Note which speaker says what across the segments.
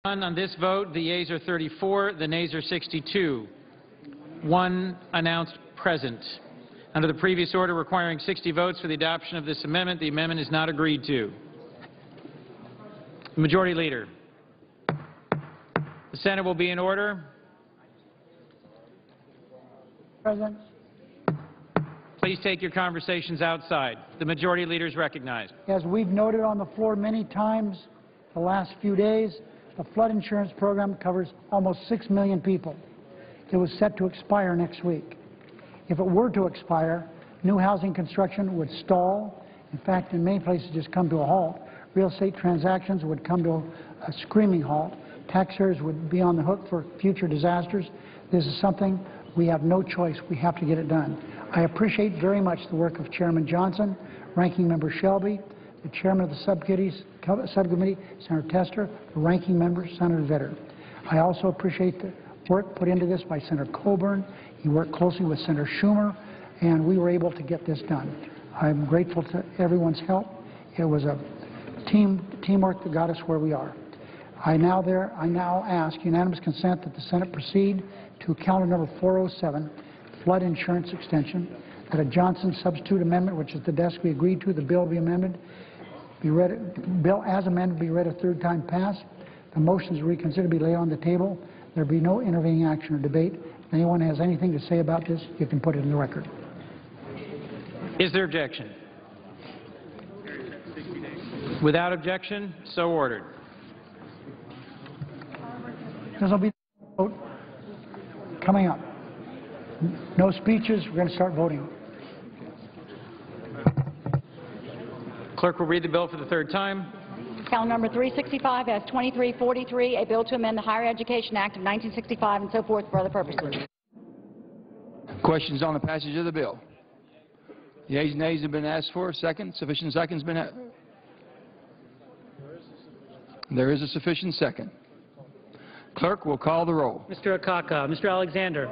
Speaker 1: None on this vote. The yeas are 34, the nays are 62. One announced present. Under the previous order requiring 60 votes for the adoption of this amendment, the amendment is not agreed to. The Majority Leader. The Senate will be in order.
Speaker 2: President.
Speaker 1: Please take your conversations outside. The Majority Leader is recognized.
Speaker 2: As we've noted on the floor many times the last few days, the flood insurance program covers almost 6 million people. It was set to expire next week. If it were to expire, new housing construction would stall. In fact, in many places just come to a halt. Real estate transactions would come to a screaming halt. Taxpayers would be on the hook for future disasters. This is something we have no choice. We have to get it done. I appreciate very much the work of Chairman Johnson, Ranking Member Shelby, the Chairman of the subcommittee, Senator Tester, the Ranking Member, Senator Vitter. I also appreciate the work put into this by Senator Coburn. He worked closely with Senator Schumer, and we were able to get this done. I'm grateful to everyone's help. It was a teamwork that got us where we are. I now ask unanimous consent that the Senate proceed to calendar number 407, flood insurance extension, that a Johnson substitute amendment, which is the desk we agreed to, the bill be amended, bill as amended be read a third time passed. The motion is reconsidered be laid on the table. There be no intervening action or debate. If anyone has anything to say about this, you can put it in the record.
Speaker 1: Is there objection? Without objection, so ordered.
Speaker 2: This will be the vote coming up. No speeches. We're going to start voting.
Speaker 1: Clerk will read the bill for the third time.
Speaker 3: Calendar number 365 S 2343, a bill to amend the Higher Education Act of 1965 and so forth for other purposes.
Speaker 4: Questions on the passage of the bill? Yeas and nays have been asked for. Second. Sufficient seconds been asked. There is a sufficient second. Clerk will call the roll.
Speaker 5: Mr. Akaka, Mr. Alexander.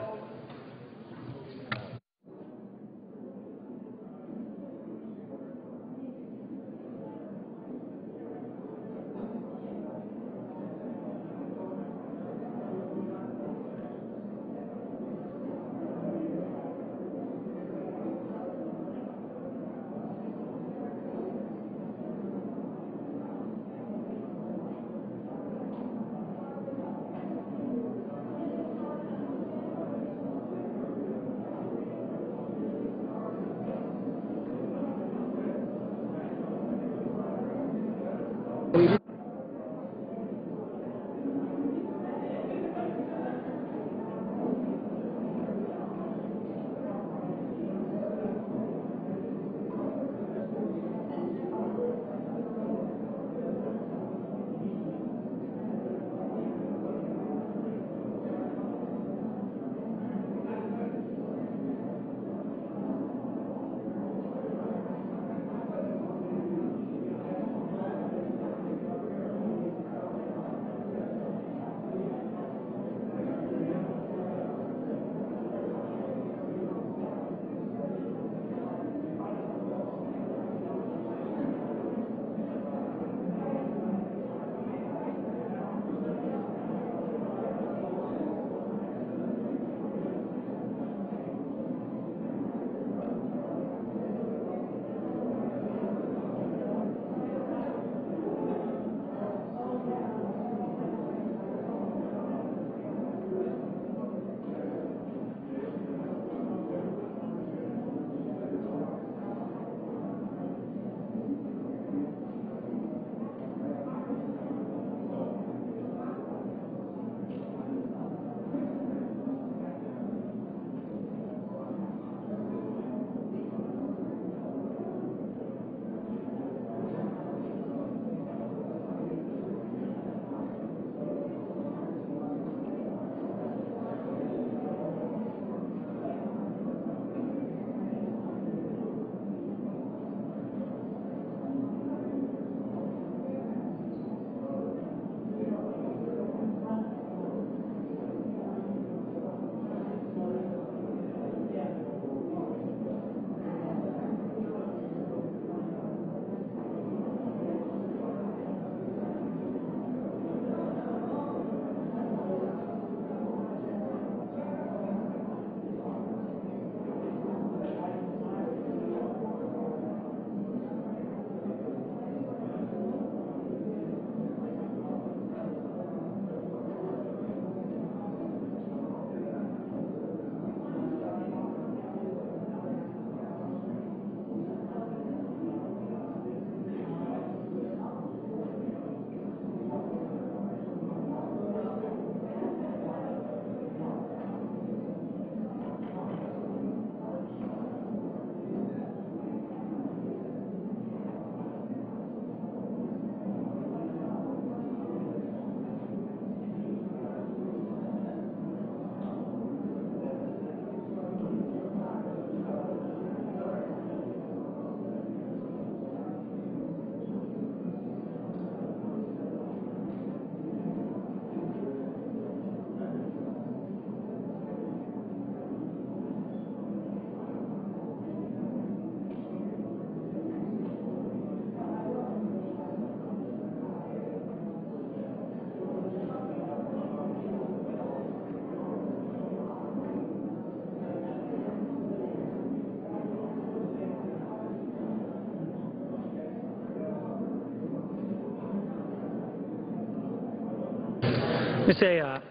Speaker 5: Ms. Ayotte,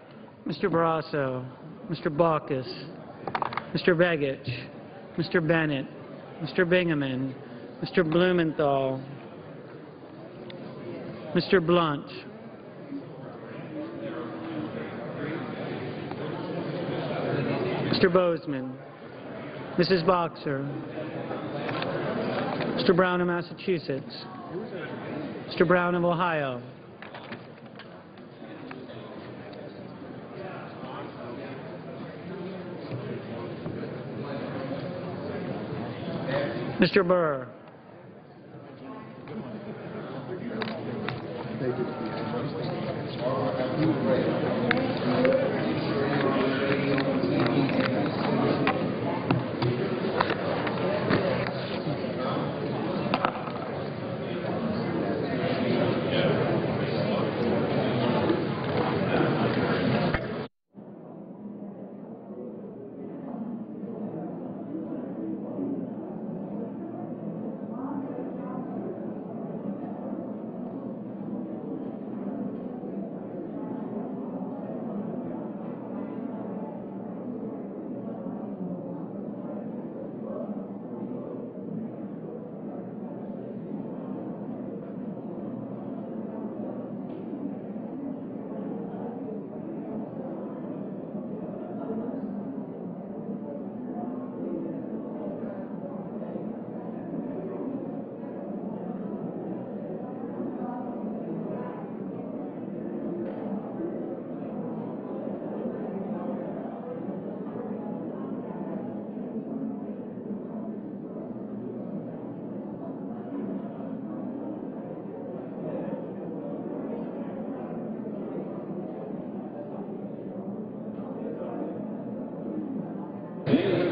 Speaker 5: Mr. Barrasso, Mr. Baucus, Mr. Begich, Mr. Bennett, Mr. Bingaman, Mr. Blumenthal, Mr. Blunt, Mr. Bozeman, Mrs. Boxer, Mr. Brown of Massachusetts, Mr. Brown of Ohio, Mr. Burr,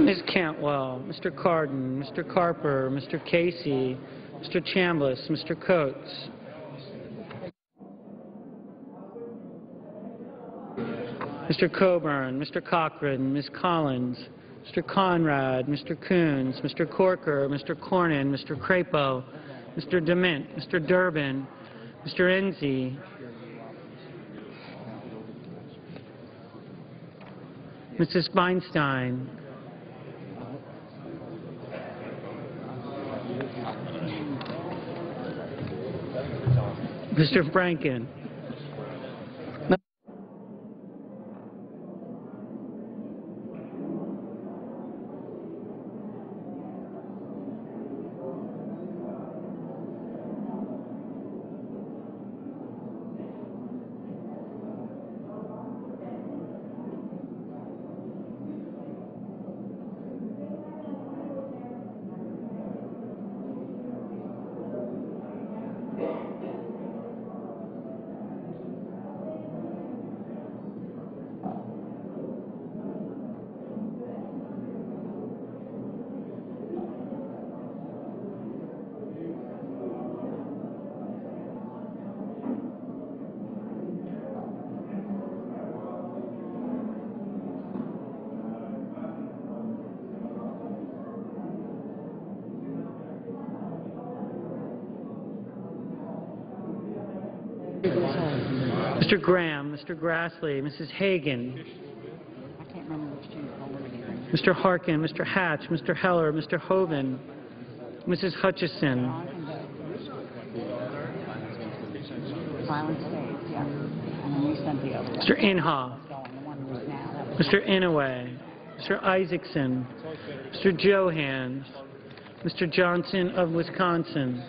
Speaker 5: Ms. Cantwell, Mr. Cardin, Mr. Carper, Mr. Casey, Mr. Chambliss, Mr. Coates, Mr. Coburn, Mr. Cochran, Ms. Collins, Mr. Conrad, Mr. Coons, Mr. Corker, Mr. Cornyn, Mr. Crapo, Mr. DeMint, Mr. Durbin, Mr. Enzi, Mrs. Feinstein, Mr. Franken, Mr. Graham, Mr. Grassley, Mrs. Hagan, Mr. Harkin, Mr. Hatch, Mr. Heller, Mr. Hoven, Mrs. Hutchison, Mr. Inhofe, Mr. Inouye, Mr. Isaacson, Mr. Johans, Mr. Johnson of Wisconsin,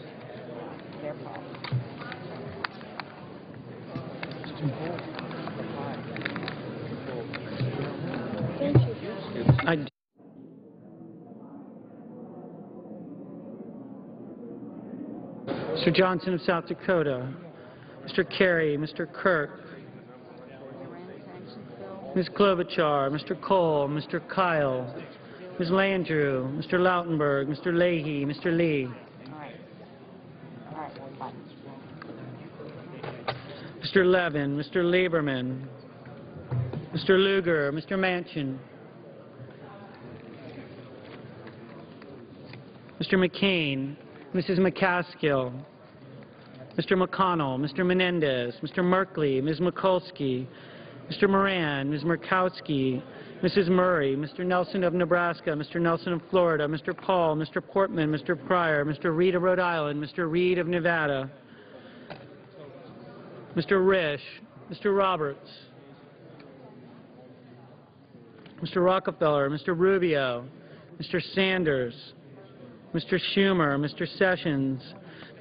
Speaker 5: Mr. Johnson of South Dakota, Mr. Kerry, Mr. Kirk, Ms. Klobuchar, Mr. Cole, Mr. Kyle, Ms. Landrieu, Mr. Lautenberg, Mr. Leahy, Mr. Lee, Mr. Levin, Mr. Lieberman, Mr. Lugar, Mr. Manchin, Mr. McCain, Mrs. McCaskill, Mr. McConnell, Mr. Menendez, Mr. Merkley, Ms. Mikulski, Mr. Moran, Ms. Murkowski, Mrs. Murray, Mr. Nelson of Nebraska, Mr. Nelson of Florida, Mr. Paul, Mr. Portman, Mr. Pryor, Mr. Reed of Rhode Island, Mr. Reed of Nevada, Mr. Risch, Mr. Roberts, Mr. Rockefeller, Mr. Rubio, Mr. Sanders, Mr. Schumer, Mr. Sessions,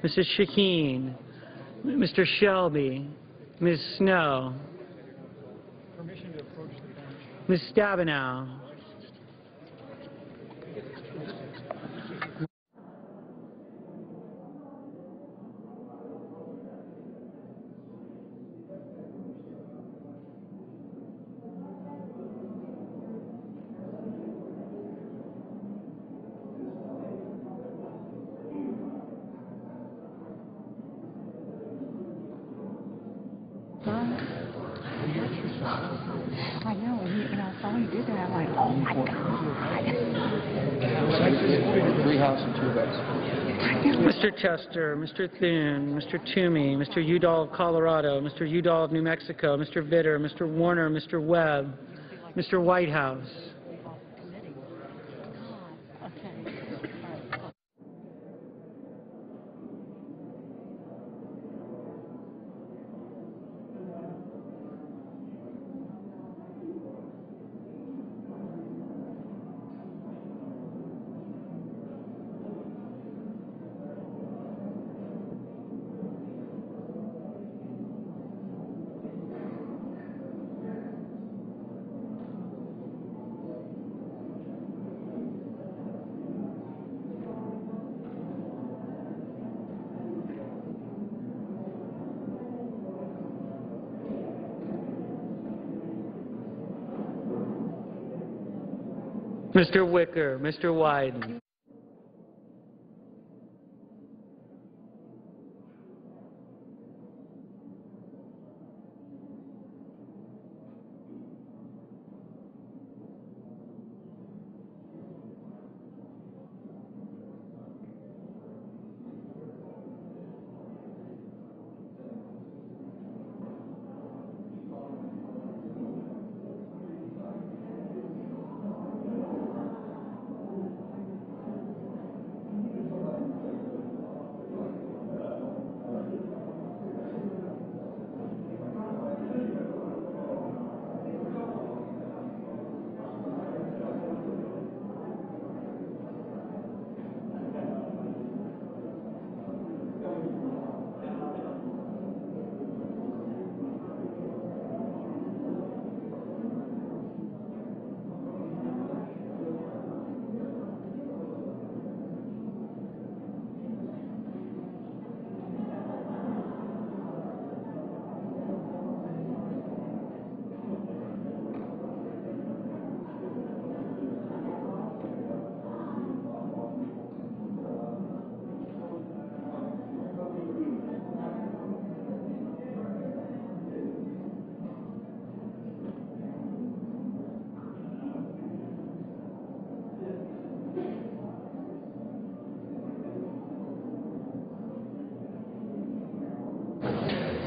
Speaker 5: Mrs. Shaheen, Mr. Shelby, Ms. Snow, Ms. Stabenow,
Speaker 3: I know, and I saw you did that. I'm like, oh my God.
Speaker 4: 3 House and 2 votes.
Speaker 5: Mr. Chester, Mr. Thune, Mr. Toomey, Mr. Udall of Colorado, Mr. Udall of New Mexico, Mr. Vitter, Mr. Warner, Mr. Webb, Mr. Whitehouse. Mr. Wicker, Mr. Wyden.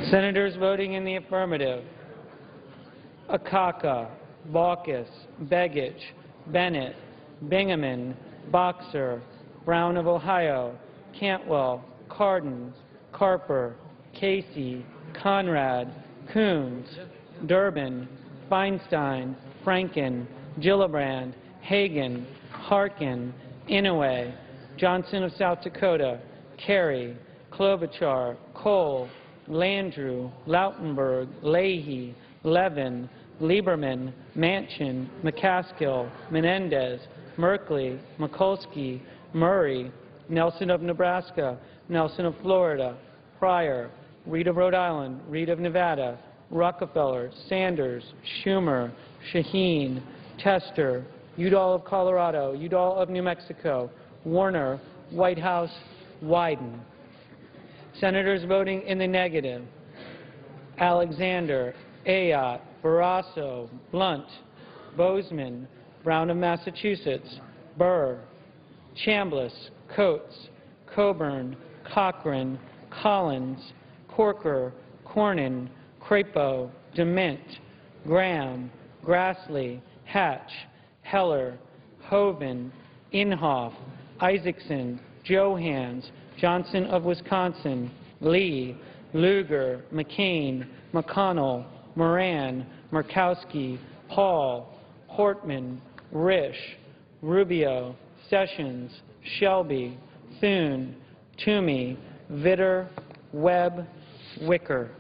Speaker 5: Senators voting in the affirmative: Akaka, Baucus, Begich, Bennett, Bingaman, Boxer, Brown of Ohio, Cantwell, Cardin, Carper, Casey, Conrad, Coons, Durbin, Feinstein, Franken, Gillibrand, Hagan, Harkin, Inouye, Johnson of South Dakota, Kerry, Klobuchar, Cole, Landrieu, Lautenberg, Leahy, Levin, Lieberman, Manchin, McCaskill, Menendez, Merkley, Mikulski, Murray, Nelson of Nebraska, Nelson of Florida, Pryor, Reed of Rhode Island, Reed of Nevada, Rockefeller, Sanders, Schumer, Shaheen, Tester, Udall of Colorado, Udall of New Mexico, Warner, Whitehouse, Wyden. Senators voting in the negative: Alexander, Ayotte, Barrasso, Blunt, Bozeman, Brown of Massachusetts, Burr, Chambliss, Coates, Coburn, Cochran, Collins, Corker, Cornyn, Crapo, Dement, Graham, Grassley, Hatch, Heller, Hoven, Inhofe, Isaacson, Johans, Johnson of Wisconsin, Lee, Lugar, McCain, McConnell, Moran, Murkowski, Paul, Hortman, Risch, Rubio, Sessions, Shelby, Thune, Toomey, Vitter, Webb, Wicker.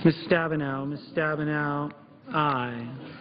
Speaker 5: Ms. Stabenow, aye.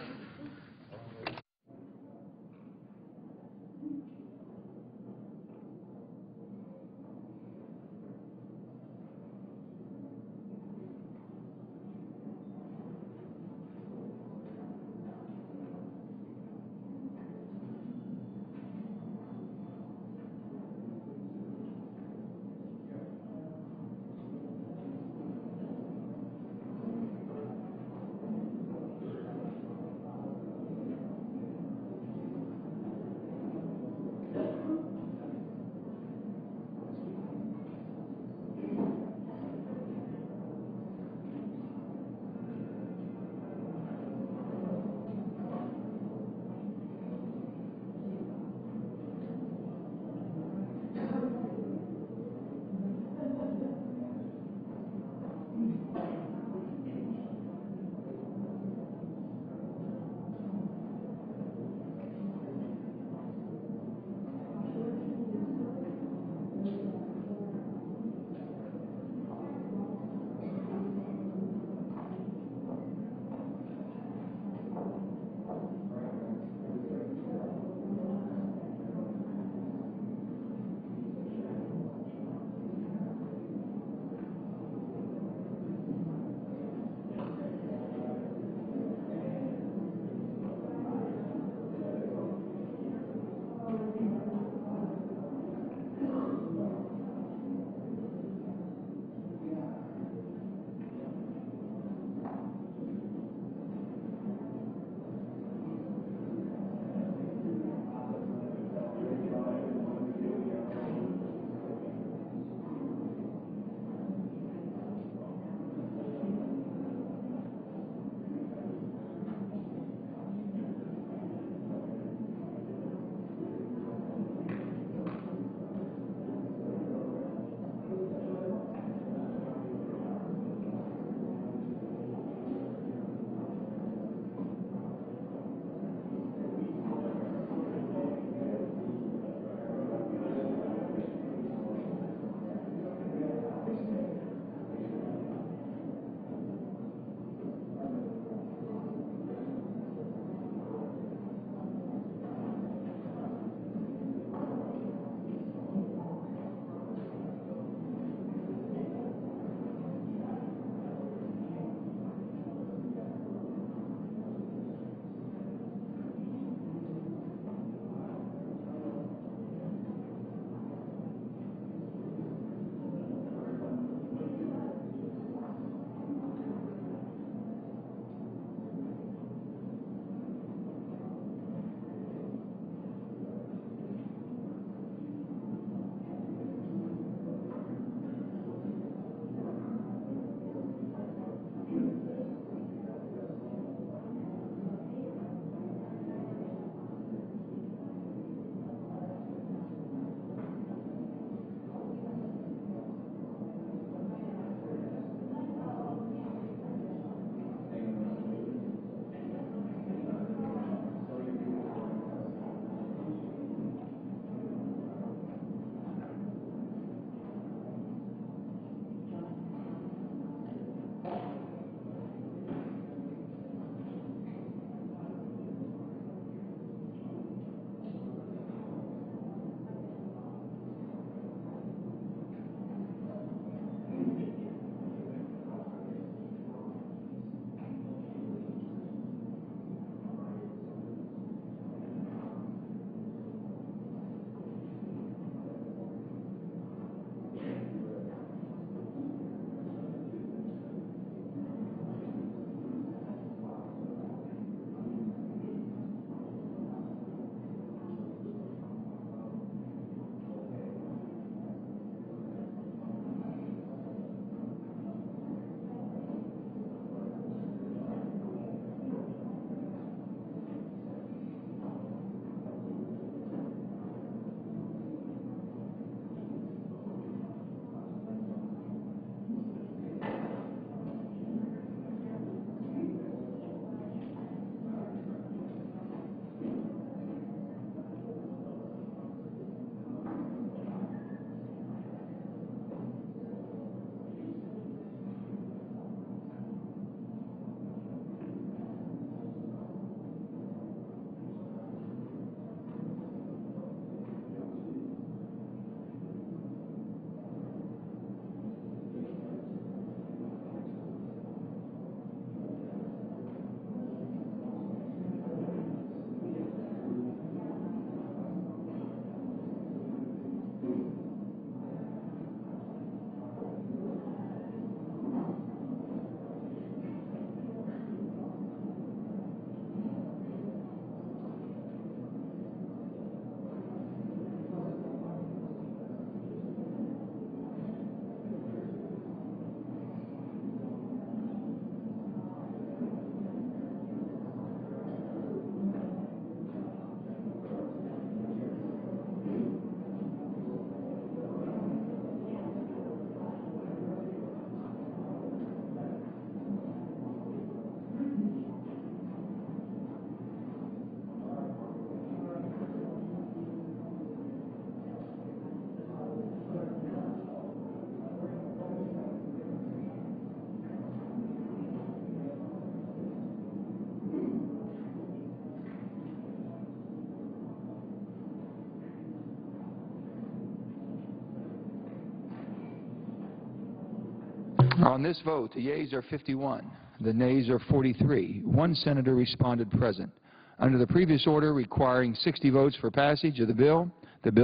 Speaker 4: On this vote, the yeas are 51, the nays are 43. One senator responded present. Under the previous order requiring 60 votes for passage of the bill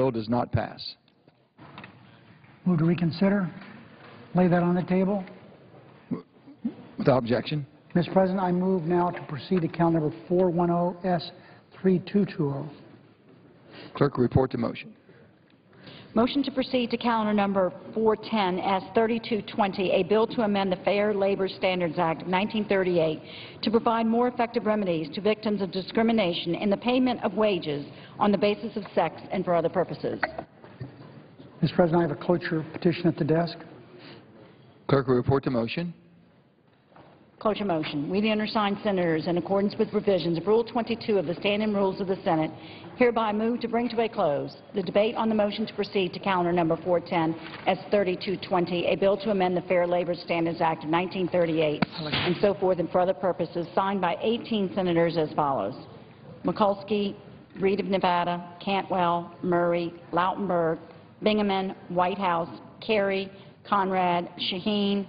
Speaker 4: does not pass.
Speaker 2: Move to reconsider. Lay that on the table.
Speaker 4: Without objection.
Speaker 2: Mr. President, I move now to proceed to count number 410S3220.
Speaker 4: Clerk will report the motion.
Speaker 3: Motion to proceed to calendar number 410S3220, a bill to amend the Fair Labor Standards Act of 1938 to provide more effective remedies to victims of discrimination in the payment of wages on the basis of sex and for other purposes.
Speaker 2: Mr. President, I have a cloture petition at the desk.
Speaker 4: Clerk will report the motion.
Speaker 3: Cloture motion. We, the undersigned senators, in accordance with provisions of Rule 22 of the Standing Rules of the Senate, hereby move to bring to a close the debate on the motion to proceed to calendar number 410S3220, a bill to amend the Fair Labor Standards Act of 1938, and so forth and for other purposes, signed by 18 senators as follows: Mikulski, Reed of Nevada, Cantwell, Murray, Lautenberg, Bingaman, Whitehouse, Kerry, Conrad, Shaheen,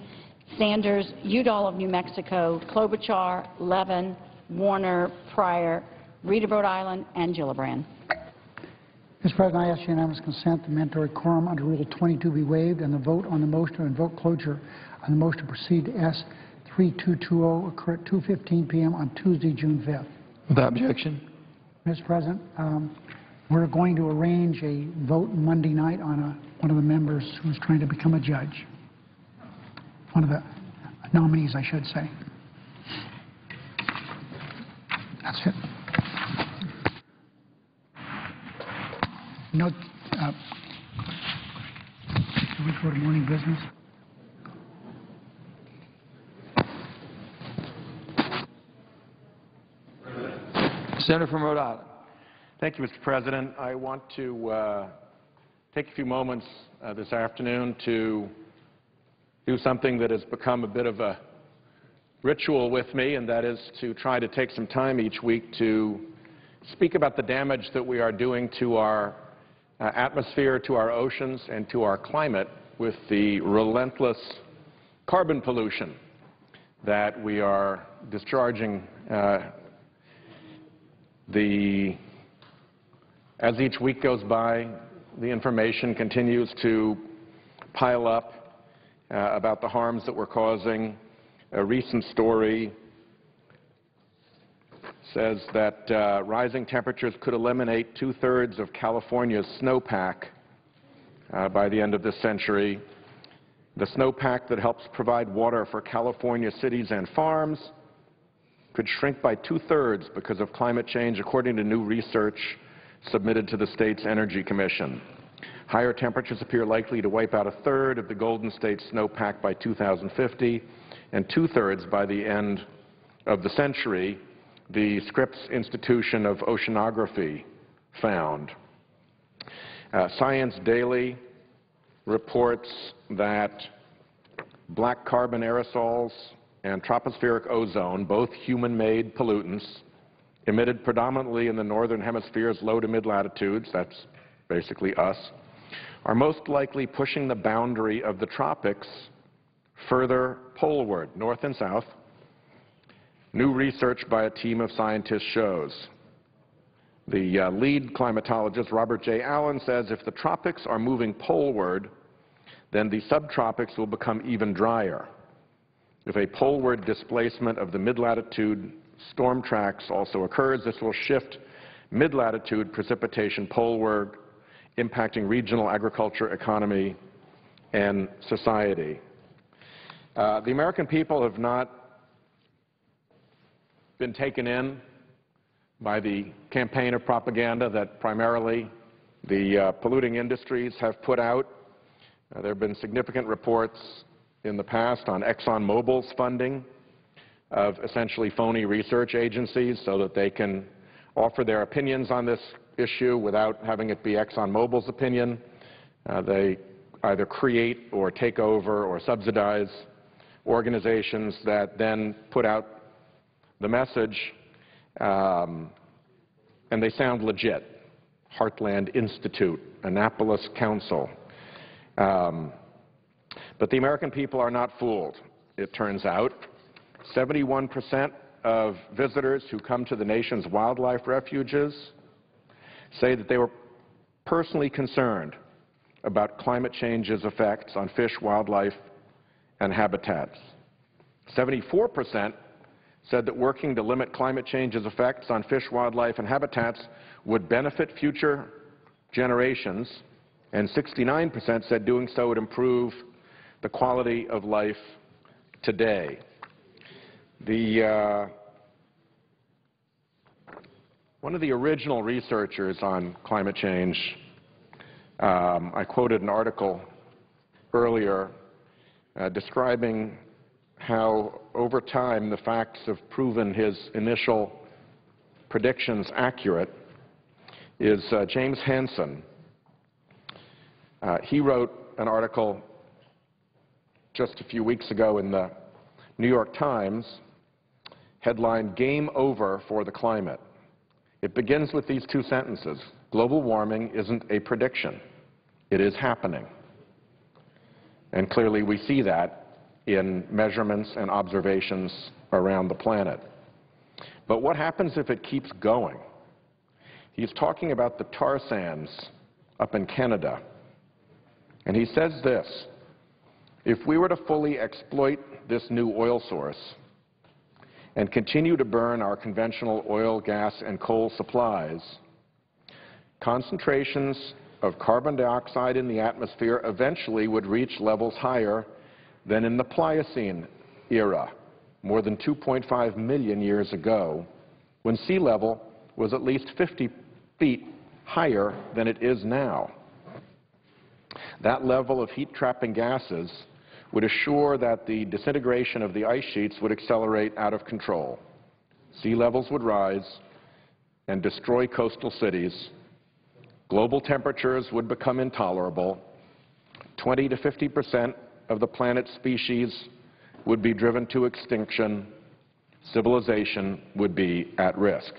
Speaker 3: Sanders, Udall of New Mexico, Klobuchar, Levin, Warner, Pryor, Reed of Rhode Island, and Gillibrand.
Speaker 2: Mr. President, I ask unanimous consent the mandatory quorum under Rule 22 be waived and the vote on the motion to invoke cloture on the motion to proceed to S3220 occur at 2:15 p.m. on Tuesday, June 5th.
Speaker 4: Without objection.
Speaker 2: Mr. President, we're going to arrange a vote Monday night on one of the members who's trying to become a judge. One of the nominees, I should say. That's it. No, do we go to morning business?
Speaker 4: Senator from Rhode Island.
Speaker 6: Thank you, Mr. President. I want to take a few moments this afternoon to do something that has become a bit of a ritual with me, and that is to try to take some time each week to speak about the damage that we are doing to our atmosphere, to our oceans, and to our climate with the relentless carbon pollution that we are discharging. As each week goes by, the information continues to pile up about the harms that we're causing. A recent story says that rising temperatures could eliminate 2/3 of California's snowpack by the end of this century. The snowpack that helps provide water for California cities and farms could shrink by 2/3 because of climate change, according to new research submitted to the state's Energy Commission. Higher temperatures appear likely to wipe out 1/3 of the Golden State snowpack by 2050 and 2/3 by the end of the century, the Scripps Institution of Oceanography found. Science Daily reports that black carbon aerosols and tropospheric ozone, both human-made pollutants, emitted predominantly in the northern hemisphere's low to mid-latitudes, that's basically us, are most likely pushing the boundary of the tropics further poleward, north and south. New research by a team of scientists shows. The lead climatologist, Robert J. Allen, says if the tropics are moving poleward, then the subtropics will become even drier. If a poleward displacement of the mid-latitude storm tracks also occurs, this will shift mid-latitude precipitation poleward, impacting regional agriculture, economy, and society. The American people have not been taken in by the campaign of propaganda that primarily the polluting industries have put out. There have been significant reports in the past on ExxonMobil's funding of essentially phony research agencies so that they can offer their opinions on this issue without having it be ExxonMobil's opinion. They either create or take over or subsidize organizations that then put out the message, and they sound legit. Heartland Institute, Annapolis Council. But the American people are not fooled. it turns out. 71% of visitors who come to the nation's wildlife refuges say that they were personally concerned about climate change's effects on fish, wildlife, and habitats. 74% said that working to limit climate change's effects on fish, wildlife, and habitats would benefit future generations, and 69% said doing so would improve the quality of life today. One of the original researchers on climate change, I quoted an article earlier describing how over time the facts have proven his initial predictions accurate, is James Hansen. He wrote an article just a few weeks ago in the New York Times, headlined "Game Over for the Climate." It begins with these two sentences: global warming isn't a prediction, it is happening. And clearly we see that in measurements and observations around the planet. But what happens if it keeps going? He's talking about the tar sands up in Canada. And he says this: if we were to fully exploit this new oil source and continue to burn our conventional oil, gas, and coal supplies, concentrations of carbon dioxide in the atmosphere eventually would reach levels higher than in the Pliocene era, more than 2.5 million years ago, when sea level was at least 50 feet higher than it is now. That level of heat-trapping gases would assure that the disintegration of the ice sheets would accelerate out of control. Sea levels would rise and destroy coastal cities. Global temperatures would become intolerable. 20 to 50% of the planet's species would be driven to extinction. Civilization would be at risk.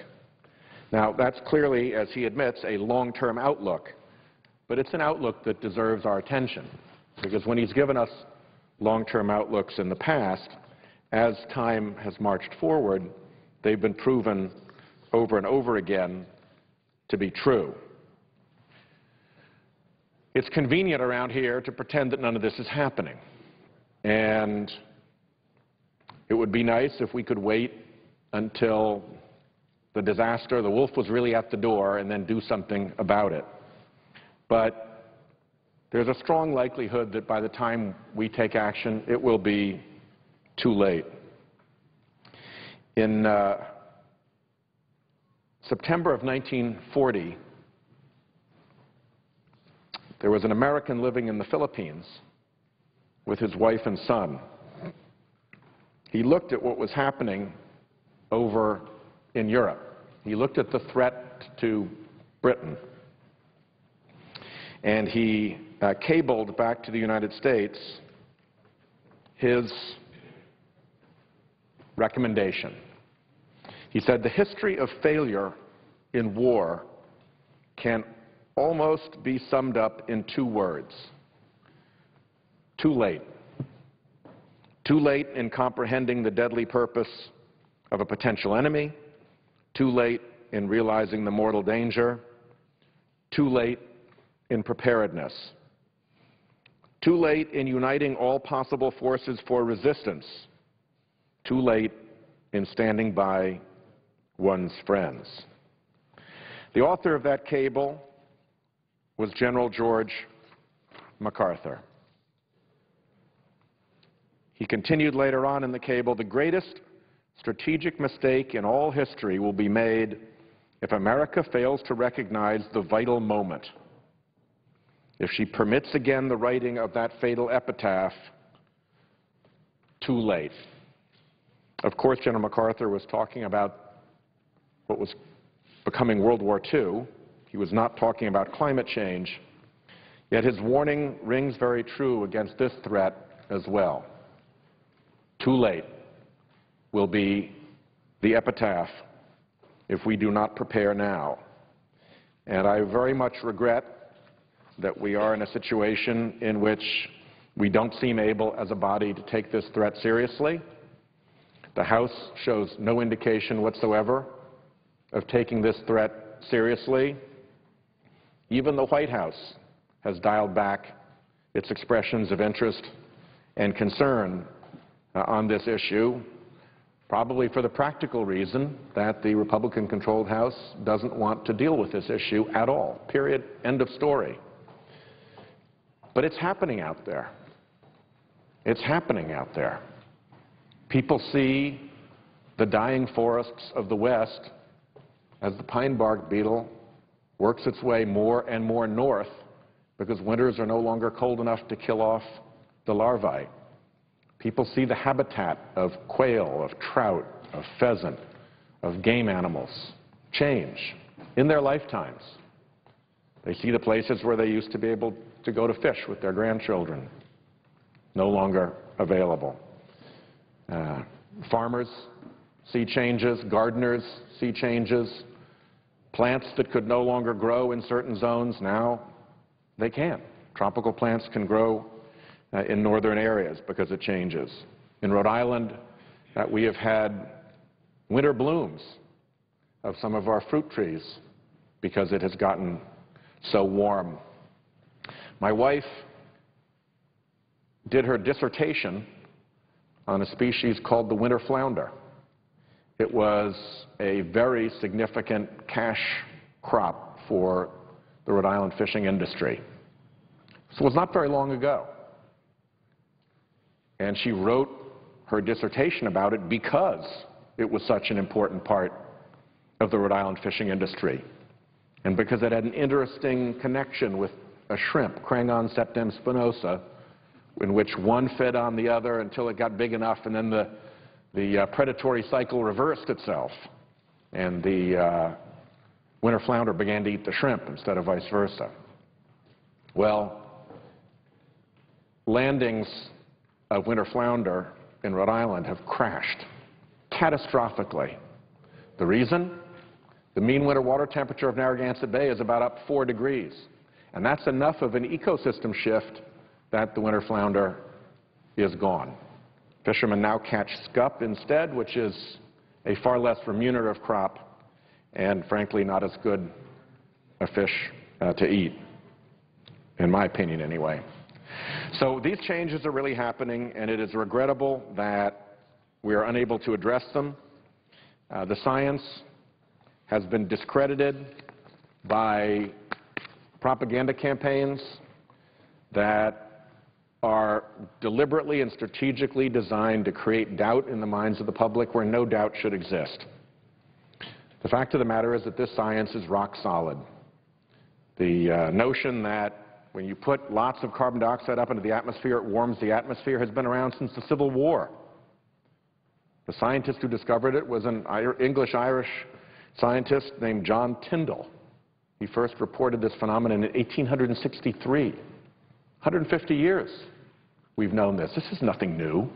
Speaker 6: Now, that's clearly, as he admits, a long-term outlook, but it's an outlook that deserves our attention, because when he's given us long-term outlooks in the past, as time has marched forward, they've been proven over and over again to be true. It's convenient around here to pretend that none of this is happening. And it would be nice if we could wait until the disaster, the wolf was really at the door, and then do something about it. But there's a strong likelihood that by the time we take action, it will be too late. In September of 1940, there was an American living in the Philippines with his wife and son. He looked at what was happening over in Europe. He looked at the threat to Britain. And he cabled back to the United States his recommendation. He said, the history of failure in war can almost be summed up in two words: too late. Too late in comprehending the deadly purpose of a potential enemy, too late in realizing the mortal danger, too late in preparedness, too late in uniting all possible forces for resistance, too late in standing by one's friends. The author of that cable was General George MacArthur. He continued later on in the cable, the greatest strategic mistake in all history will be made if America fails to recognize the vital moment. If she permits again the writing of that fatal epitaph, too late. Of course, General MacArthur was talking about what was becoming World War II. He was not talking about climate change, yet his warning rings very true against this threat as well. Too late will be the epitaph if we do not prepare now. And I very much regret that we are in a situation in which We don't seem able, as a body, to take this threat seriously. The House shows no indication whatsoever of taking this threat seriously. Even the White House has dialed back its expressions of interest and concern on this issue, probably for the practical reason that the Republican-controlled House doesn't want to deal with this issue at all, period, end of story. But it's happening out there. It's happening out there. People see the dying forests of the West as the pine bark beetle works its way more and more north because winters are no longer cold enough to kill off the larvae. People see the habitat of quail, of trout, of pheasant, of game animals change in their lifetimes. They see the places where they used to be able to go to fish with their grandchildren, no longer available. Farmers see changes, gardeners see changes. Plants that could no longer grow in certain zones, now they can. Tropical plants can grow in northern areas because it changes. In Rhode Island, we have had winter blooms of some of our fruit trees because it has gotten so warm. My wife did her dissertation on a species called the winter flounder. It was a very significant cash crop for the Rhode Island fishing industry. So it was not very long ago. And she wrote her dissertation about it because it was such an important part of the Rhode Island fishing industry, and because it had an interesting connection with a shrimp, Crangon septem spinosa, in which one fed on the other until it got big enough, and then the predatory cycle reversed itself, and the winter flounder began to eat the shrimp instead of vice versa. Well, landings of winter flounder in Rhode Island have crashed catastrophically. The reason? The mean winter water temperature of Narragansett Bay is about up 4 degrees, and that's enough of an ecosystem shift that the winter flounder is gone. Fishermen now catch scup instead, which is a far less remunerative crop and, frankly, not as good a fish to eat, in my opinion anyway. So these changes are really happening, and it is regrettable that we are unable to address them. The science has been discredited by propaganda campaigns that are deliberately and strategically designed to create doubt in the minds of the public where no doubt should exist. The fact of the matter is that this science is rock solid. The notion that when you put lots of carbon dioxide up into the atmosphere, it warms the atmosphere has been around since the Civil War. The scientist who discovered it was an English-Irish scientist named John Tyndall. He first reported this phenomenon in 1863. 150 years we've known this. This is nothing new.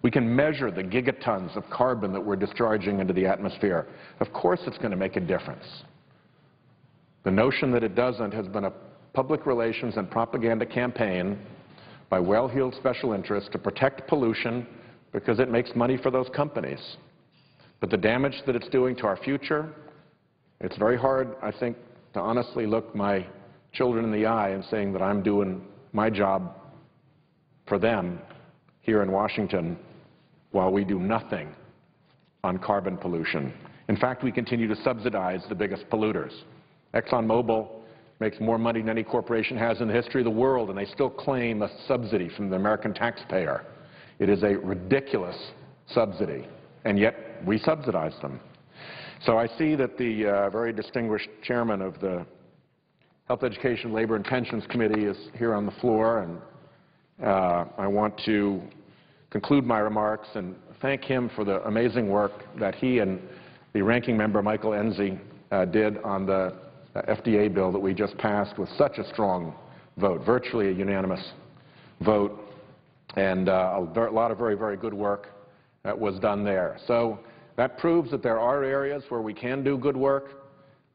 Speaker 6: We can measure the gigatons of carbon that we're discharging into the atmosphere. Of course it's going to make a difference. The notion that it doesn't has been a public relations and propaganda campaign by well-heeled special interests to protect pollution because it makes money for those companies. But the damage that it's doing to our future, it's very hard, I think, to honestly look my children in the eye and saying that I'm doing my job for them here in Washington while we do nothing on carbon pollution. In fact, we continue to subsidize the biggest polluters. ExxonMobil makes more money than any corporation has in the history of the world, and they still claim a subsidy from the American taxpayer. It is a ridiculous subsidy, and yet we subsidize them. So I see that the very distinguished chairman of the Health, Education, Labor, and Pensions Committee is here on the floor, and I want to conclude my remarks and thank him for the amazing work that he and the ranking member, Michael Enzi, did on the FDA bill that we just passed with such a strong vote, virtually a unanimous vote, and a lot of very, very good work that was done there. So that proves that there are areas where we can do good work.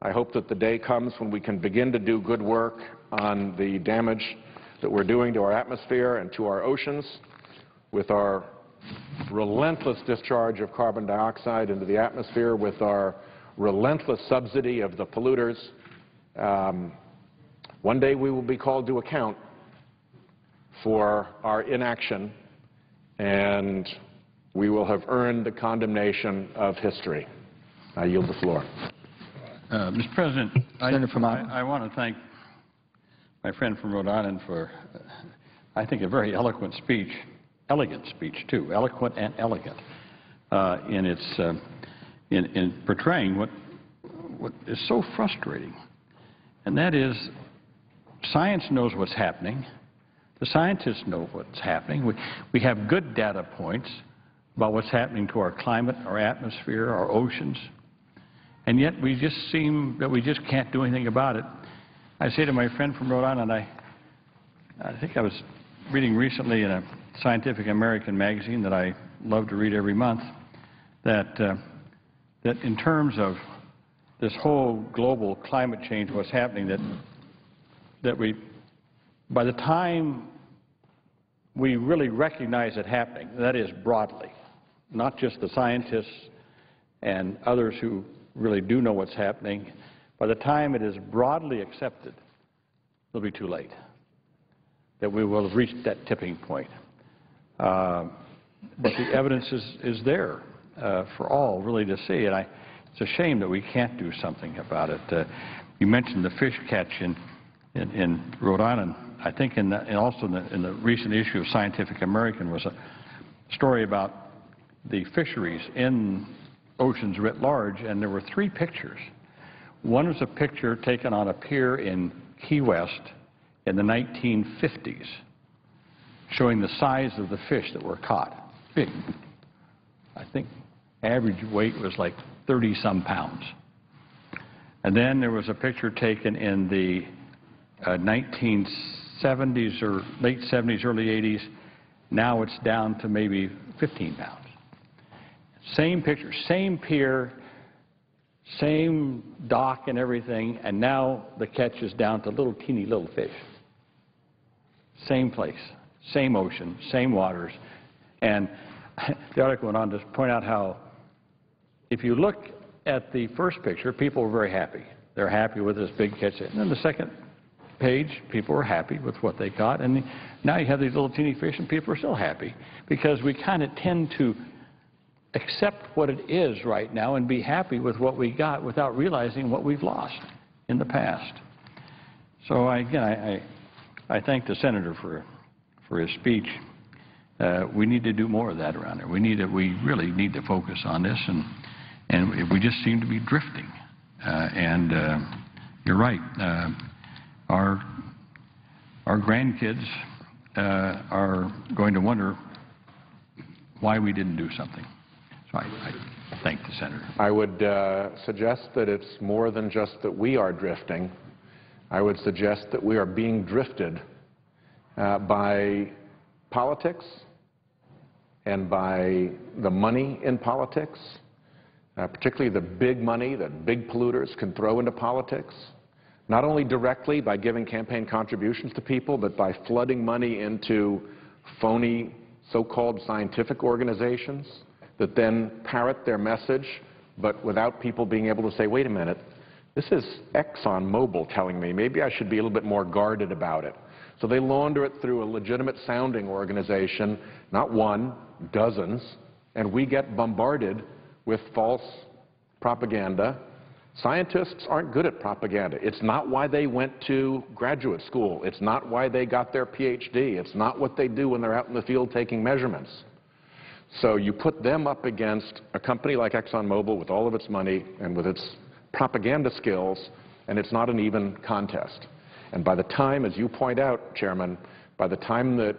Speaker 6: I hope that the day comes when we can begin to do good work on the damage that we're doing to our atmosphere and to our oceans with our relentless discharge of carbon dioxide into the atmosphere, with our relentless subsidy of the polluters. One day we will be called to account for our inaction, and we will have earned the condemnation of history. I yield the floor.
Speaker 7: Mr. President, I want to thank my friend from Rhode Island for, I think, a very eloquent speech, elegant speech too, eloquent and elegant, in portraying what is so frustrating, and that is science knows what's happening. The scientists know what's happening. We have good data points about what's happening to our climate, our atmosphere, our oceans, and yet we just seem that we just can't do anything about it. I say to my friend from Rhode Island, I think I was reading recently in a Scientific American magazine that I love to read every month, that in terms of this whole global climate change, what's happening, that by the time we really recognize it happening, that is broadly, not just the scientists and others who really do know what's happening, by the time it is broadly accepted, it'll be too late, that we will have reached that tipping point. But the evidence is there for all really to see, and it's a shame that we can't do something about it. You mentioned the fish catch in Rhode Island. I think also in the recent issue of Scientific American was a story about the fisheries in oceans writ large, and there were 3 pictures. One was a picture taken on a pier in Key West in the 1950s, showing the size of the fish that were caught. Big. I think average weight was like 30-some pounds. And then there was a picture taken in the 1970s or late 70s, early 80s. Now it's down to maybe 15 pounds. Same picture, same pier, same dock and everything, and now the catch is down to teeny little fish. Same place, same ocean, same waters. And the article went on to point out how if you look at the first picture, people were very happy. They're happy with this big catch. And then the second page, people were happy with what they caught. And now you have these little teeny fish and people are still happy because we kind of tend to accept what it is right now and be happy with what we got without realizing what we've lost in the past. So again, I thank the senator for his speech. We need to do more of that around there. We really need to focus on this, and we just seem to be drifting. You're right. Our grandkids are going to wonder why we didn't do something. So I thank the senator. I would suggest that it's more than just that we are drifting. I would suggest that we are being drifted by politics and by the money in politics, particularly the big money that big polluters can throw into politics, not only directly by giving campaign contributions to people, but by flooding money into phony so-called scientific organizations that then parrot their message, but without people being able to say, wait a minute, this is ExxonMobil telling me, maybe I should be a little bit more guarded about it. So they launder it through a legitimate sounding organization, not one, dozens, and we get bombarded with false propaganda. Scientists aren't good at propaganda. It's not why they went to graduate school. It's not why they got their PhD. It's not what they do when they're out in the field taking measurements. So you put them up against a company like ExxonMobil with all of its money and with its propaganda skills, and it's not an even contest. And by the time, as you point out, Chairman, by the time that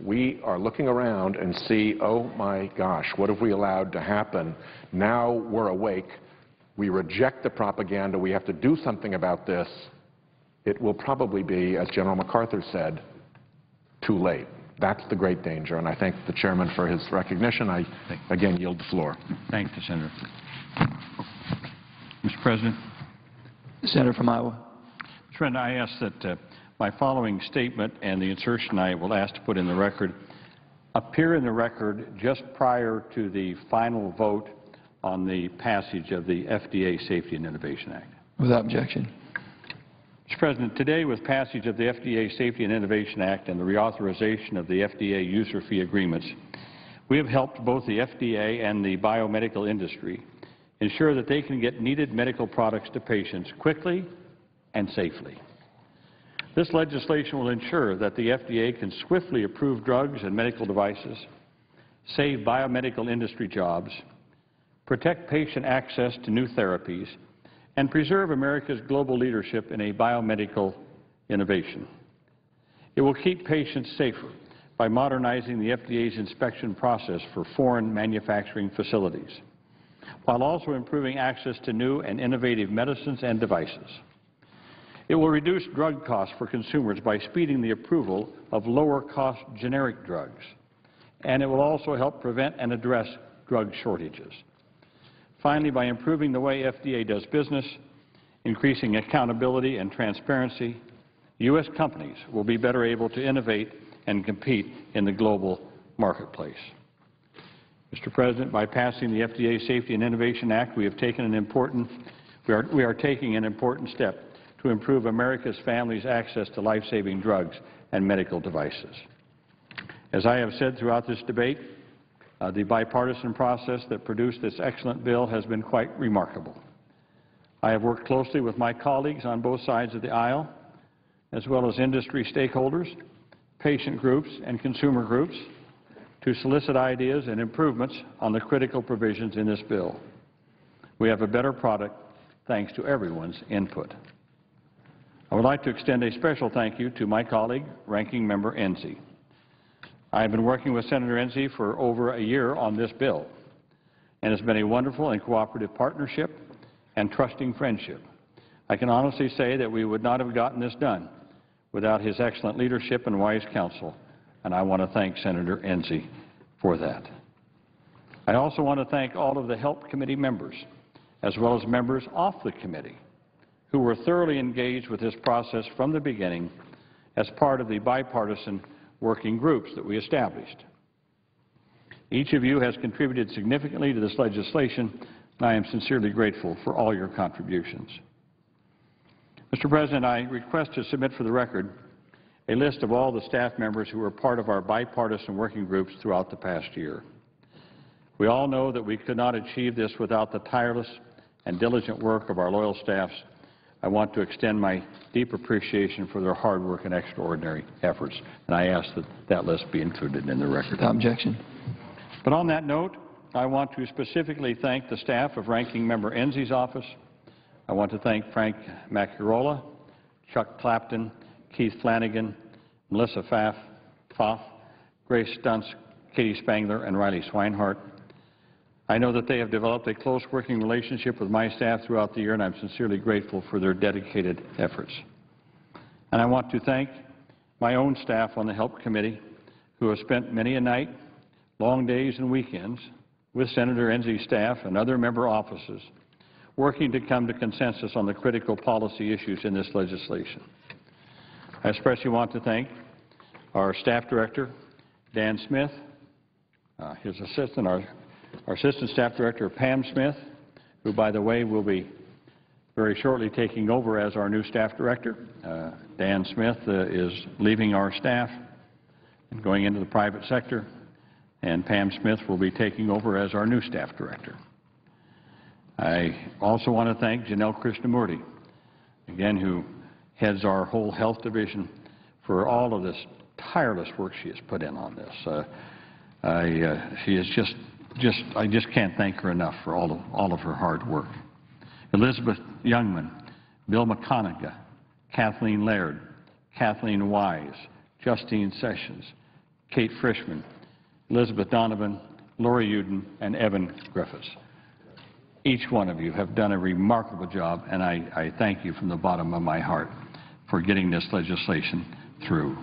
Speaker 7: we are looking around and see, oh my gosh, what have we allowed to happen, now we're awake, we reject the propaganda, we have to do something about this, it will probably be, as General MacArthur said, too late. That's the great danger, and I thank the chairman for his recognition. I, again, yield the floor. Thank you, Senator. Mr. President.
Speaker 4: The senator from Iowa.
Speaker 7: Mr. President, I ask that my following statement and the insertion I will ask to put in the record appear in the record just prior to the final vote on the passage of the FDA Safety and Innovation Act.
Speaker 4: Without objection.
Speaker 7: Mr. President, today with passage of the FDA Safety and Innovation Act and the reauthorization of the FDA user fee agreements, we have helped both the FDA and the biomedical industry ensure that they can get needed medical products to patients quickly and safely. This legislation will ensure that the FDA can swiftly approve drugs and medical devices, save biomedical industry jobs, protect patient access to new therapies, and preserve America's global leadership in a biomedical innovation. It will keep patients safer by modernizing the FDA's inspection process for foreign manufacturing facilities, while also improving access to new and innovative medicines and devices. It will reduce drug costs for consumers by speeding the approval of lower-cost generic drugs, and it will also help prevent and address drug shortages. Finally, by improving the way FDA does business, increasing accountability and transparency, U.S. companies will be better able to innovate and compete in the global marketplace. Mr. President, by passing the FDA Safety and Innovation Act, we are taking an important step to improve America's families' access to life-saving drugs and medical devices. As I have said throughout this debate, the bipartisan process that produced this excellent bill has been quite remarkable. I have worked closely with my colleagues on both sides of the aisle, as well as industry stakeholders, patient groups, and consumer groups, to solicit ideas and improvements on the critical provisions in this bill. We have a better product thanks to everyone's input. I would like to extend a special thank you to my colleague, Ranking Member Enzi. I have been working with Senator Enzi for over a year on this bill, and it's been a wonderful and cooperative partnership and trusting friendship. I can honestly say that we would not have gotten this done without his excellent leadership and wise counsel, and I want to thank Senator Enzi for that. I also want to thank all of the HELP Committee members, as well as members off the committee, who were thoroughly engaged with this process from the beginning as part of the bipartisan working groups that we established. Each of you has contributed significantly to this legislation, and I am sincerely grateful for all your contributions. Mr. President, I request to submit for the record a list of all the staff members who were part of our bipartisan working groups throughout the past year. We all know that we could not achieve this without the tireless and diligent work of our loyal staffs. I want to extend my deep appreciation for their hard work and extraordinary efforts, and I ask that that list be included in the record.
Speaker 4: Without objection.
Speaker 7: But on that note, I want to specifically thank the staff of Ranking Member Enzi's office. I want to thank Frank Macarola, Chuck Clapton, Keith Flanagan, Melissa Pfaff, Grace Stuntz, Katie Spangler, and Riley Swinehart. I know that they have developed a close working relationship with my staff throughout the year, and I'm sincerely grateful for their dedicated efforts. And I want to thank my own staff on the HELP Committee, who have spent many a night, long days, and weekends with Senator Enzi's staff and other member offices, working to come to consensus on the critical policy issues in this legislation. I especially want to thank our staff director, Dan Smith, his assistant, our assistant staff director, Pam Smith, who, by the way, will be very shortly taking over as our new staff director. Dan Smith is leaving our staff and going into the private sector, and Pam Smith will be taking over as our new staff director. I also want to thank Janelle Krishnamurti, again, who heads our whole health division, for all of this tireless work she has put in on this. She is I just can't thank her enough for all of her hard work. Elizabeth Youngman, Bill McConaughey, Kathleen Laird, Kathleen Wise, Justine Sessions, Kate Frischman, Elizabeth Donovan, Lori Uden, and Evan Griffiths. Each one of you have done a remarkable job, and I thank you from the bottom of my heart for getting this legislation through.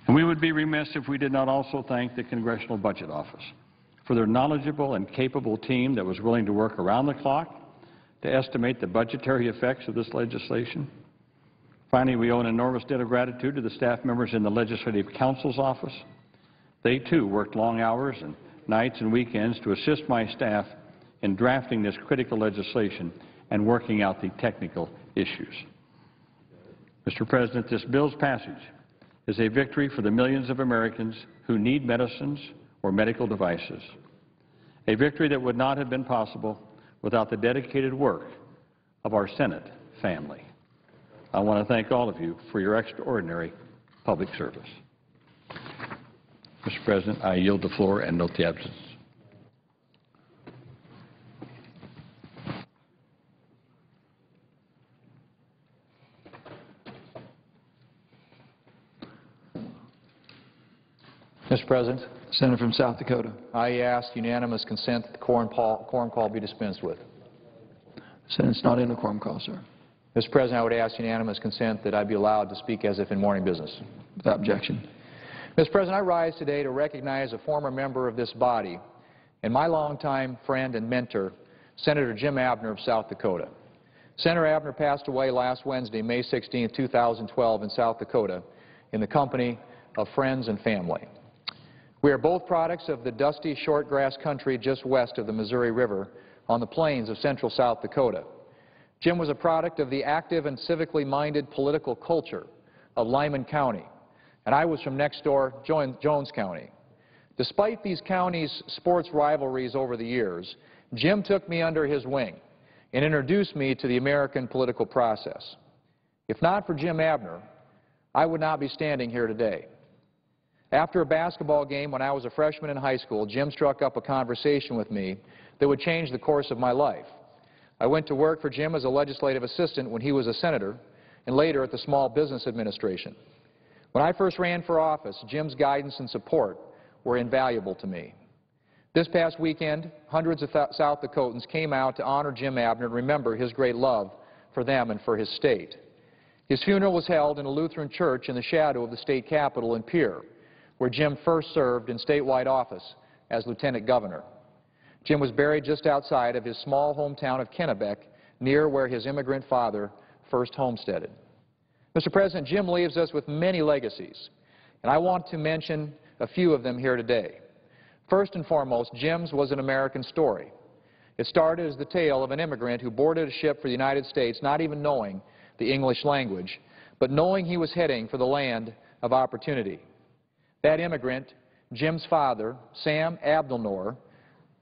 Speaker 7: And we would be remiss if we did not also thank the Congressional Budget Office for their knowledgeable and capable team that was willing to work around the clock to estimate the budgetary effects of this legislation. Finally, we owe an enormous debt of gratitude to the staff members in the Legislative Counsel's office. They, too, worked long hours and nights and weekends to assist my staff in drafting this critical legislation and working out the technical issues. Mr. President, this bill's passage is a victory for the millions of Americans who need medicines or medical devices, a victory that would not have been possible without the dedicated work of our Senate family. I want to thank all of you for your extraordinary public service. Mr. President, I yield the floor and note the absence.
Speaker 8: Mr. President,
Speaker 4: Senator from South Dakota.
Speaker 8: I ask unanimous consent that the quorum call be dispensed with.
Speaker 4: The Senate's not in a quorum call, sir.
Speaker 8: Mr. President, I would ask unanimous consent that I be allowed to speak as if in morning business.
Speaker 4: Without objection.
Speaker 8: Mr. President, I rise today to recognize a former member of this body and my longtime friend and mentor, Senator Jim Abner of South Dakota. Senator Abner passed away last Wednesday, May 16, 2012, in South Dakota in the company of friends and family. We are both products of the dusty shortgrass country just west of the Missouri River on the plains of central South Dakota. Jim was a product of the active and civically minded political culture of Lyman County, and I was from next door, Jones County. Despite these counties' sports rivalries over the years, Jim took me under his wing and introduced me to the American political process. If not for Jim Abner, I would not be standing here today. After a basketball game when I was a freshman in high school, Jim struck up a conversation with me that would change the course of my life. I went to work for Jim as a legislative assistant when he was a senator and later at the Small Business Administration. When I first ran for office, Jim's guidance and support were invaluable to me. This past weekend, hundreds of South Dakotans came out to honor Jim Abner and remember his great love for them and for his state. His funeral was held in a Lutheran church in the shadow of the state capitol in Pierre, where Jim first served in statewide office as lieutenant governor. Jim was buried just outside of his small hometown of Kennebec, near where his immigrant father first homesteaded. Mr. President, Jim leaves us with many legacies, and I want to mention a few of them here today. First and foremost, Jim's was an American story. It started as the tale of an immigrant who boarded a ship for the United States, not even knowing the English language, but knowing he was heading for the land of opportunity. That immigrant, Jim's father, Sam Abdelnour,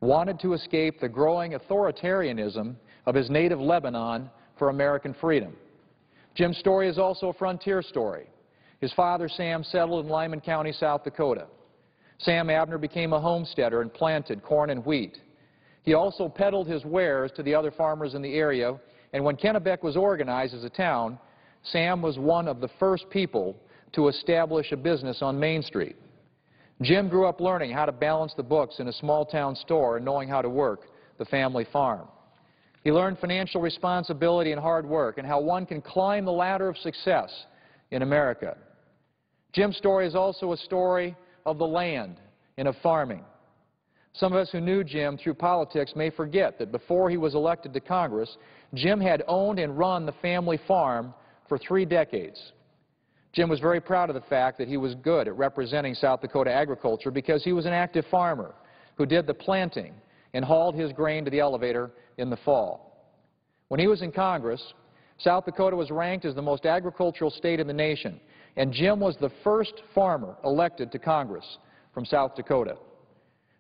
Speaker 8: wanted to escape the growing authoritarianism of his native Lebanon for American freedom. Jim's story is also a frontier story. His father, Sam, settled in Lyman County, South Dakota. Sam Abner became a homesteader and planted corn and wheat. He also peddled his wares to the other farmers in the area, and when Kennebec was organized as a town, Sam was one of the first people to establish a business on Main Street. Jim grew up learning how to balance the books in a small-town store and knowing how to work the family farm. He learned financial responsibility and hard work and how one can climb the ladder of success in America. Jim's story is also a story of the land and of farming. Some of us who knew Jim through politics may forget that before he was elected to Congress, Jim had owned and run the family farm for 3 decades. Jim was very proud of the fact that he was good at representing South Dakota agriculture because he was an active farmer who did the planting and hauled his grain to the elevator in the fall. When he was in Congress, South Dakota was ranked as the most agricultural state in the nation, and Jim was the first farmer elected to Congress from South Dakota.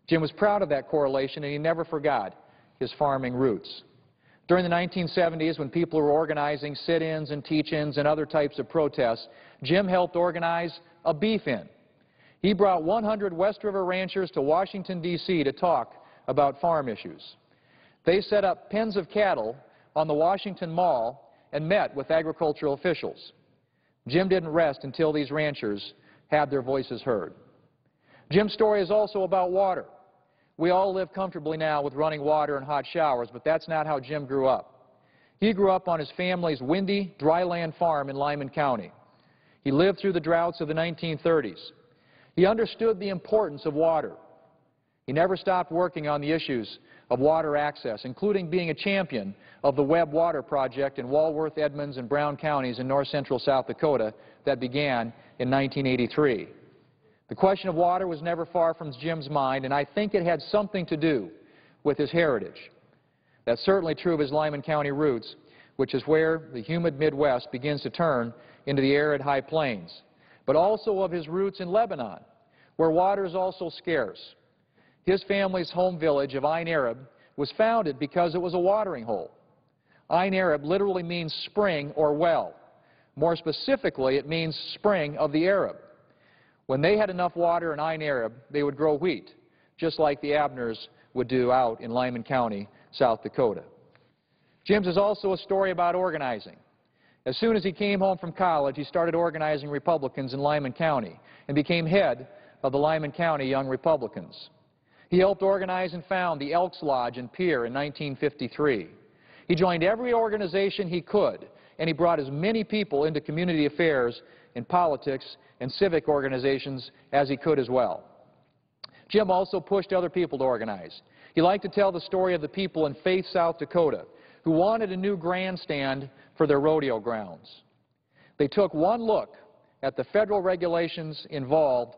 Speaker 8: Jim was proud of that correlation, and he never forgot his farming roots. During the 1970s, when people were organizing sit-ins and teach-ins and other types of protests, Jim helped organize a beef-in. He brought 100 West River ranchers to Washington, D.C. to talk about farm issues. They set up pens of cattle on the Washington Mall and met with agricultural officials. Jim didn't rest until these ranchers had their voices heard. Jim's story is also about water. We all live comfortably now with running water and hot showers, but that's not how Jim grew up. He grew up on his family's windy, dryland farm in Lyman County. He lived through the droughts of the 1930s. He understood the importance of water. He never stopped working on the issues of water access, including being a champion of the Webb Water Project in Walworth, Edmonds, and Brown counties in north-central South Dakota that began in 1983. The question of water was never far from Jim's mind, and I think it had something to do with his heritage. That's certainly true of his Lyman County roots, which is where the humid Midwest begins to turn into the arid high plains, but also of his roots in Lebanon, where water is also scarce. His family's home village of Ain Arab was founded because it was a watering hole. Ain Arab literally means spring or well. More specifically, it means spring of the Arab. When they had enough water in Ain Arab, they would grow wheat, just like the Abners would do out in Lyman County, South Dakota. Jim's is also a story about organizing. As soon as he came home from college, he started organizing Republicans in Lyman County and became head of the Lyman County Young Republicans. He helped organize and found the Elks Lodge in Pierre in 1953. He joined every organization he could, and he brought as many people into community affairs in politics and civic organizations as he could as well. Jim also pushed other people to organize. He liked to tell the story of the people in Faith, South Dakota, who wanted a new grandstand for their rodeo grounds. They took one look at the federal regulations involved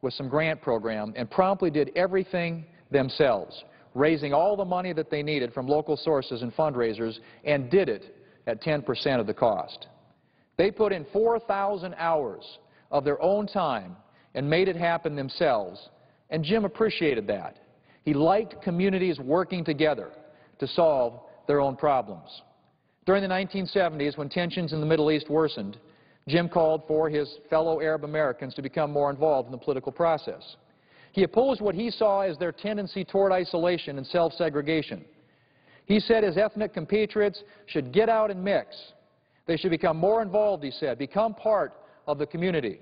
Speaker 8: with some grant program and promptly did everything themselves, raising all the money that they needed from local sources and fundraisers, and did it at 10% of the cost. They put in 4,000 hours of their own time and made it happen themselves, and Jim appreciated that. He liked communities working together to solve their own problems. During the 1970s, when tensions in the Middle East worsened, Jim called for his fellow Arab Americans to become more involved in the political process. He opposed what he saw as their tendency toward isolation and self-segregation. He said his ethnic compatriots should get out and mix. They should become more involved, he said, become part of the community.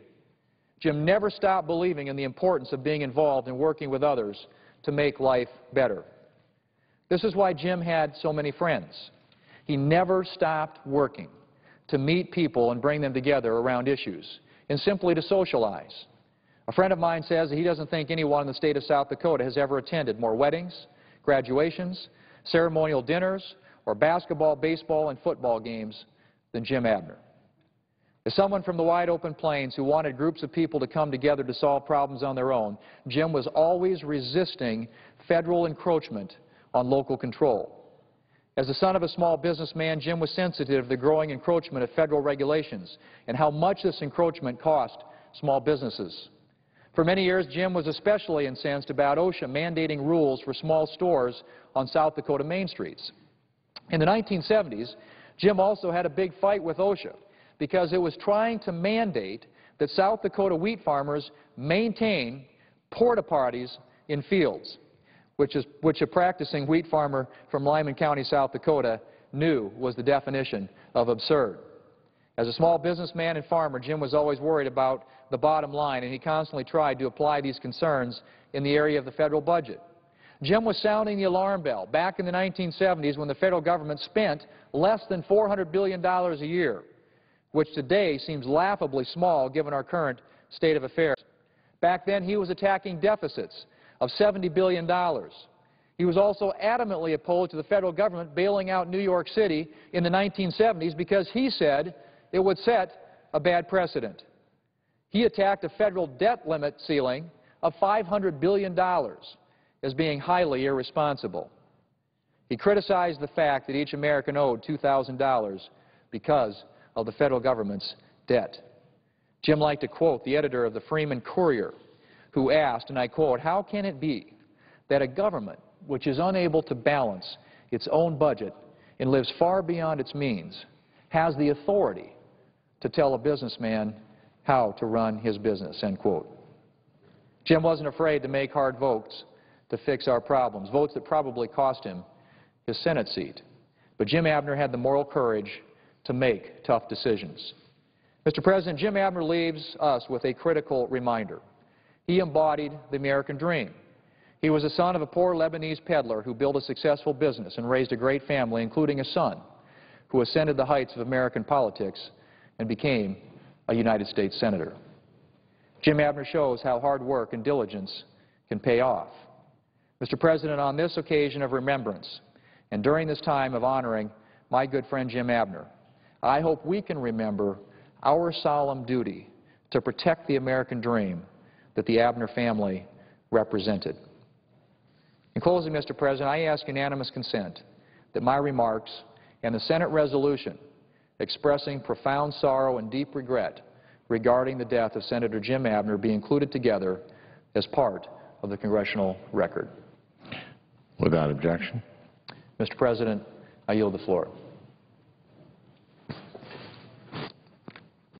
Speaker 8: Jim never stopped believing in the importance of being involved and working with others to make life better. This is why Jim had so many friends. He never stopped working to meet people and bring them together around issues and simply to socialize. A friend of mine says that he doesn't think anyone in the state of South Dakota has ever attended more weddings, graduations, ceremonial dinners, or basketball, baseball, and football games than Jim Abner. As someone from the wide-open plains who wanted groups of people to come together to solve problems on their own, Jim was always resisting federal encroachment on local control. As the son of a small businessman, Jim was sensitive to the growing encroachment of federal regulations and how much this encroachment cost small businesses. For many years, Jim was especially incensed about OSHA mandating rules for small stores on South Dakota main streets. In the 1970s, Jim also had a big fight with OSHA because it was trying to mandate that South Dakota wheat farmers maintain porta potties in fields, which a practicing wheat farmer from Lyman County, South Dakota, knew was the definition of absurd. As a small businessman and farmer, Jim was always worried about the bottom line, and he constantly tried to apply these concerns in the area of the federal budget. Jim was sounding the alarm bell back in the 1970s when the federal government spent less than $400 billion a year, which today seems laughably small given our current state of affairs. Back then, he was attacking deficits of $70 billion. He was also adamantly opposed to the federal government bailing out New York City in the 1970s because he said it would set a bad precedent. He attacked a federal debt limit ceiling of $500 billion as being highly irresponsible. He criticized the fact that each American owed $2,000 because of the federal government's debt. Jim liked to quote the editor of the Freeman Courier, who asked, and I quote, "How can it be that a government which is unable to balance its own budget and lives far beyond its means has the authority to tell a businessman how to run his business," end quote. Jim wasn't afraid to make hard votes to fix our problems, votes that probably cost him his Senate seat. But Jim Abner had the moral courage to make tough decisions. Mr. President, Jim Abner leaves us with a critical reminder. He embodied the American dream. He was the son of a poor Lebanese peddler who built a successful business and raised a great family, including a son who ascended the heights of American politics and became a United States Senator. Jim Abner shows how hard work and diligence can pay off. Mr. President, on this occasion of remembrance, and during this time of honoring my good friend Jim Abner, I hope we can remember our solemn duty to protect the American dream that the Abner family represented. In closing, Mr. President, I ask unanimous consent that my remarks and the Senate resolution expressing profound sorrow and deep regret regarding the death of Senator Jim Abner be included together as part of the congressional record.
Speaker 9: Without objection.
Speaker 8: Mr. President, I yield the floor.